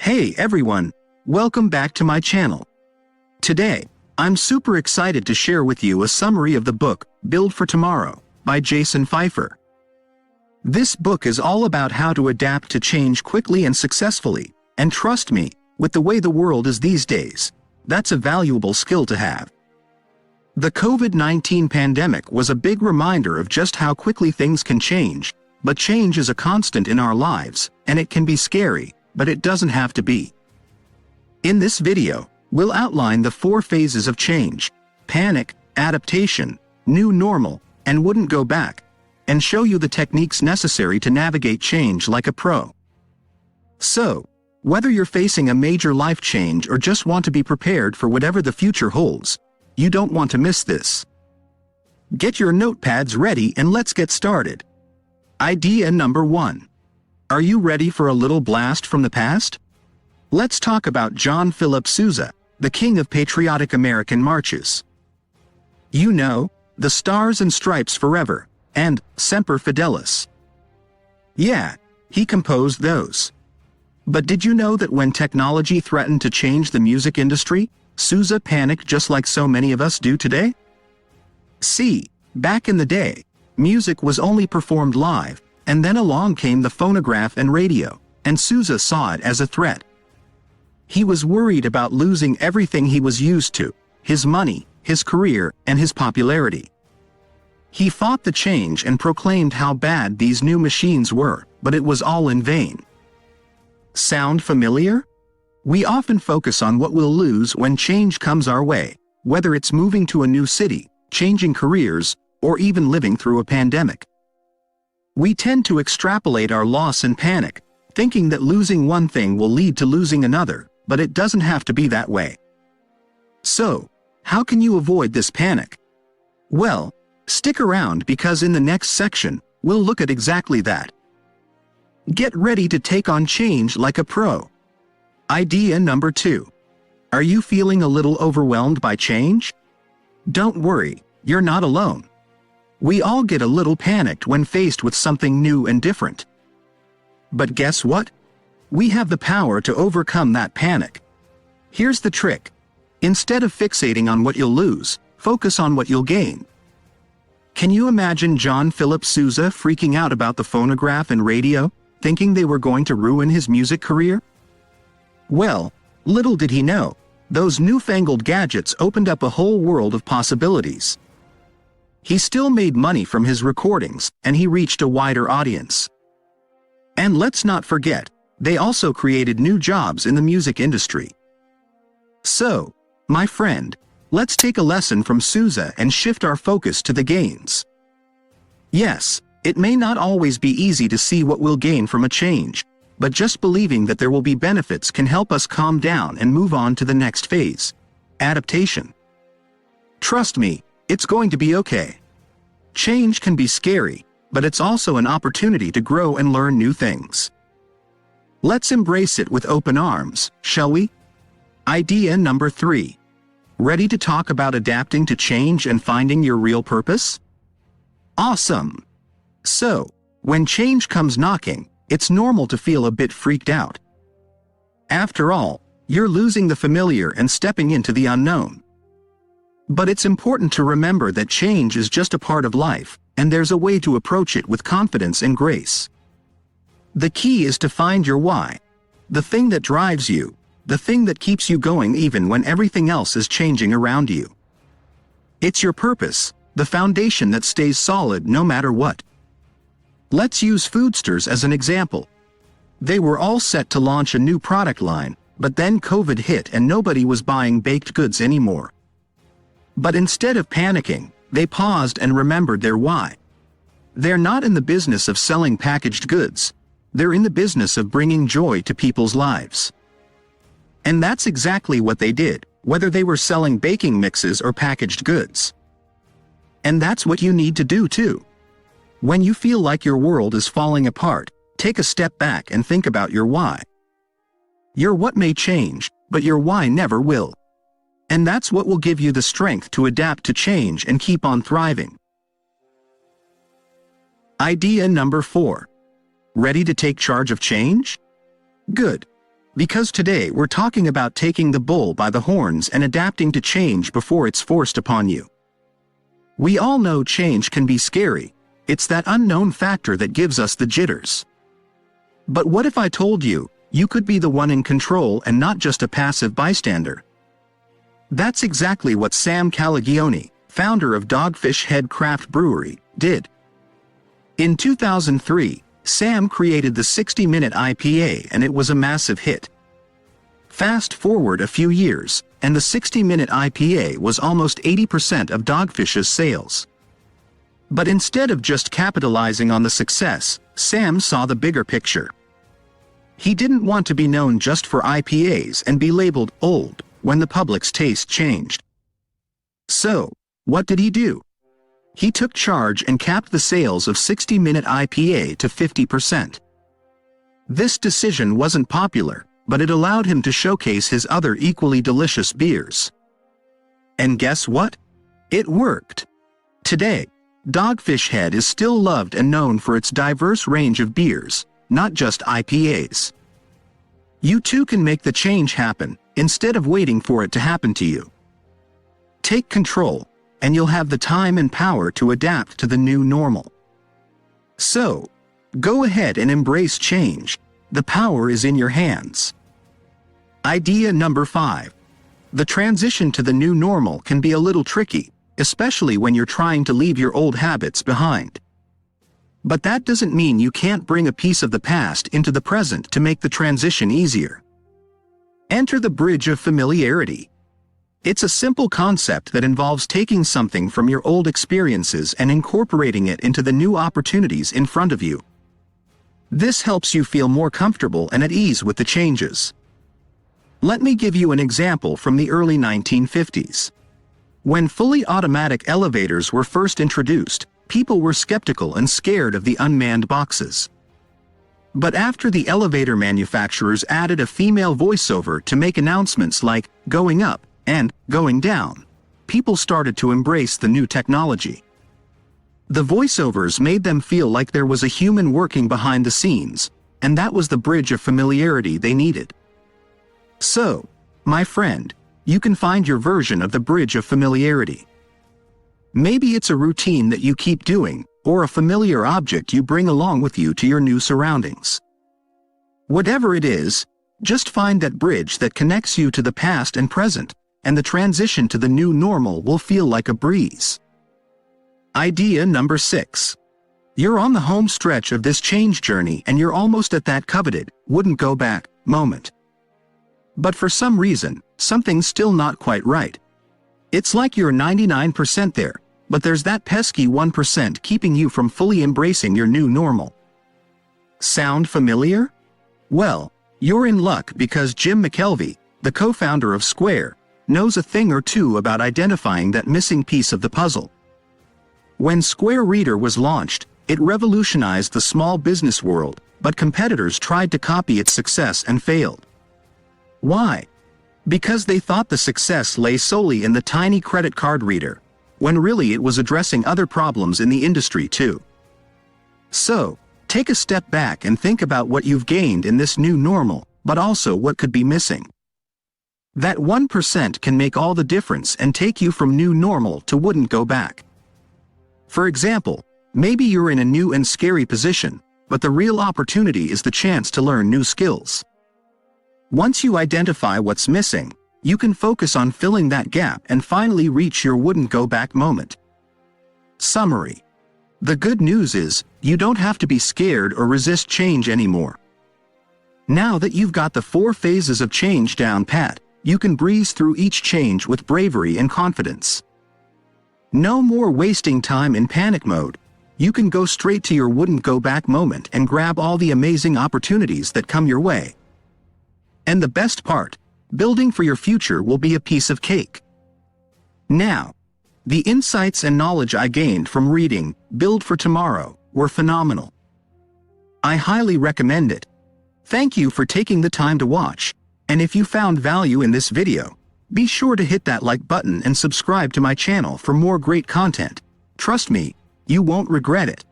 Hey everyone, welcome back to my channel. Today, I'm super excited to share with you a summary of the book, Build for Tomorrow, by Jason Feifer. This book is all about how to adapt to change quickly and successfully, and trust me, with the way the world is these days, that's a valuable skill to have. The COVID-19 pandemic was a big reminder of just how quickly things can change, but change is a constant in our lives, and it can be scary, but it doesn't have to be. In this video, we'll outline the 4 phases of change: panic, adaptation, new normal, and wouldn't go back, and show you the techniques necessary to navigate change like a pro. So, whether you're facing a major life change or just want to be prepared for whatever the future holds, you don't want to miss this. Get your notepads ready and let's get started. Idea number 1. Are you ready for a little blast from the past? Let's talk about John Philip Sousa, the king of patriotic American marches. You know, the Stars and Stripes Forever, and Semper Fidelis. Yeah, he composed those. But did you know that when technology threatened to change the music industry, Sousa panicked just like so many of us do today? See, back in the day, music was only performed live, and then along came the phonograph and radio, and Sousa saw it as a threat. He was worried about losing everything he was used to: his money, his career, and his popularity. He fought the change and proclaimed how bad these new machines were, but it was all in vain. Sound familiar? We often focus on what we'll lose when change comes our way, whether it's moving to a new city, changing careers, or even living through a pandemic. We tend to extrapolate our loss and panic, thinking that losing one thing will lead to losing another, but it doesn't have to be that way. So, how can you avoid this panic? Well, stick around because in the next section, we'll look at exactly that. Get ready to take on change like a pro. Idea number 2. Are you feeling a little overwhelmed by change? Don't worry, you're not alone. We all get a little panicked when faced with something new and different. But guess what? We have the power to overcome that panic. Here's the trick. Instead of fixating on what you'll lose, focus on what you'll gain. Can you imagine John Philip Sousa freaking out about the phonograph and radio, thinking they were going to ruin his music career? Well, little did he know, those newfangled gadgets opened up a whole world of possibilities. He still made money from his recordings, and he reached a wider audience. And let's not forget, they also created new jobs in the music industry. So, my friend, let's take a lesson from Sousa and shift our focus to the gains. Yes, it may not always be easy to see what we'll gain from a change, but just believing that there will be benefits can help us calm down and move on to the next phase: adaptation. Trust me, it's going to be okay. Change can be scary, but it's also an opportunity to grow and learn new things. Let's embrace it with open arms, shall we? Idea number 3. Ready to talk about adapting to change and finding your real purpose? Awesome! So, when change comes knocking, it's normal to feel a bit freaked out. After all, you're losing the familiar and stepping into the unknown. But it's important to remember that change is just a part of life, and there's a way to approach it with confidence and grace. The key is to find your why. The thing that drives you, the thing that keeps you going even when everything else is changing around you. It's your purpose, the foundation that stays solid no matter what. Let's use Foodsters as an example. They were all set to launch a new product line, but then COVID hit and nobody was buying baked goods anymore. But instead of panicking, they paused and remembered their why. They're not in the business of selling packaged goods. They're in the business of bringing joy to people's lives. And that's exactly what they did, whether they were selling baking mixes or packaged goods. And that's what you need to do too. When you feel like your world is falling apart, take a step back and think about your why. Your what may change, but your why never will. And that's what will give you the strength to adapt to change and keep on thriving. Idea number 4. Ready to take charge of change? Good. Because today we're talking about taking the bull by the horns and adapting to change before it's forced upon you. We all know change can be scary. It's that unknown factor that gives us the jitters. But what if I told you, you could be the one in control and not just a passive bystander? That's exactly what Sam Calagione, founder of Dogfish Head Craft Brewery, did. In 2003, Sam created the 60-minute IPA and it was a massive hit. Fast forward a few years, and the 60-minute IPA was almost 80% of Dogfish's sales. But instead of just capitalizing on the success, Sam saw the bigger picture. He didn't want to be known just for IPAs and be labeled old when the public's taste changed. So, what did he do? He took charge and capped the sales of 60-minute IPA to 50%. This decision wasn't popular, but it allowed him to showcase his other equally delicious beers. And guess what? It worked. Today, Dogfish Head is still loved and known for its diverse range of beers, not just IPAs. You too can make the change happen, instead of waiting for it to happen to you. Take control, and you'll have the time and power to adapt to the new normal. So, go ahead and embrace change. The power is in your hands. Idea number 5. The transition to the new normal can be a little tricky, especially when you're trying to leave your old habits behind. But that doesn't mean you can't bring a piece of the past into the present to make the transition easier. Enter the bridge of familiarity. It's a simple concept that involves taking something from your old experiences and incorporating it into the new opportunities in front of you. This helps you feel more comfortable and at ease with the changes. Let me give you an example from the early 1950s. When fully automatic elevators were first introduced, people were skeptical and scared of the unmanned boxes. But after the elevator manufacturers added a female voiceover to make announcements like "going up" and "going down," people started to embrace the new technology. The voiceovers made them feel like there was a human working behind the scenes, and that was the bridge of familiarity they needed. So, my friend, you can find your version of the bridge of familiarity. Maybe it's a routine that you keep doing, or a familiar object you bring along with you to your new surroundings. Whatever it is, just find that bridge that connects you to the past and present, and the transition to the new normal will feel like a breeze. Idea number 6. You're on the home stretch of this change journey and you're almost at that coveted, wouldn't go back, moment. But for some reason, something's still not quite right. It's like you're 99% there, but there's that pesky 1% keeping you from fully embracing your new normal. Sound familiar? Well, you're in luck because Jim McKelvey, the co-founder of Square, knows a thing or two about identifying that missing piece of the puzzle. When Square Reader was launched, it revolutionized the small business world, but competitors tried to copy its success and failed. Why? Because they thought the success lay solely in the tiny credit card reader, when really it was addressing other problems in the industry too. So, take a step back and think about what you've gained in this new normal, but also what could be missing. That 1% can make all the difference and take you from new normal to wouldn't go back. For example, maybe you're in a new and scary position, but the real opportunity is the chance to learn new skills. Once you identify what's missing, you can focus on filling that gap and finally reach your wouldn't go back moment. Summary. The good news is, you don't have to be scared or resist change anymore. Now that you've got the 4 phases of change down pat, you can breeze through each change with bravery and confidence. No more wasting time in panic mode. You can go straight to your wouldn't go back moment and grab all the amazing opportunities that come your way. And the best part, building for your future will be a piece of cake. Now, the insights and knowledge I gained from reading Build for Tomorrow were phenomenal. I highly recommend it. Thank you for taking the time to watch, and if you found value in this video, be sure to hit that like button and subscribe to my channel for more great content. Trust me, you won't regret it.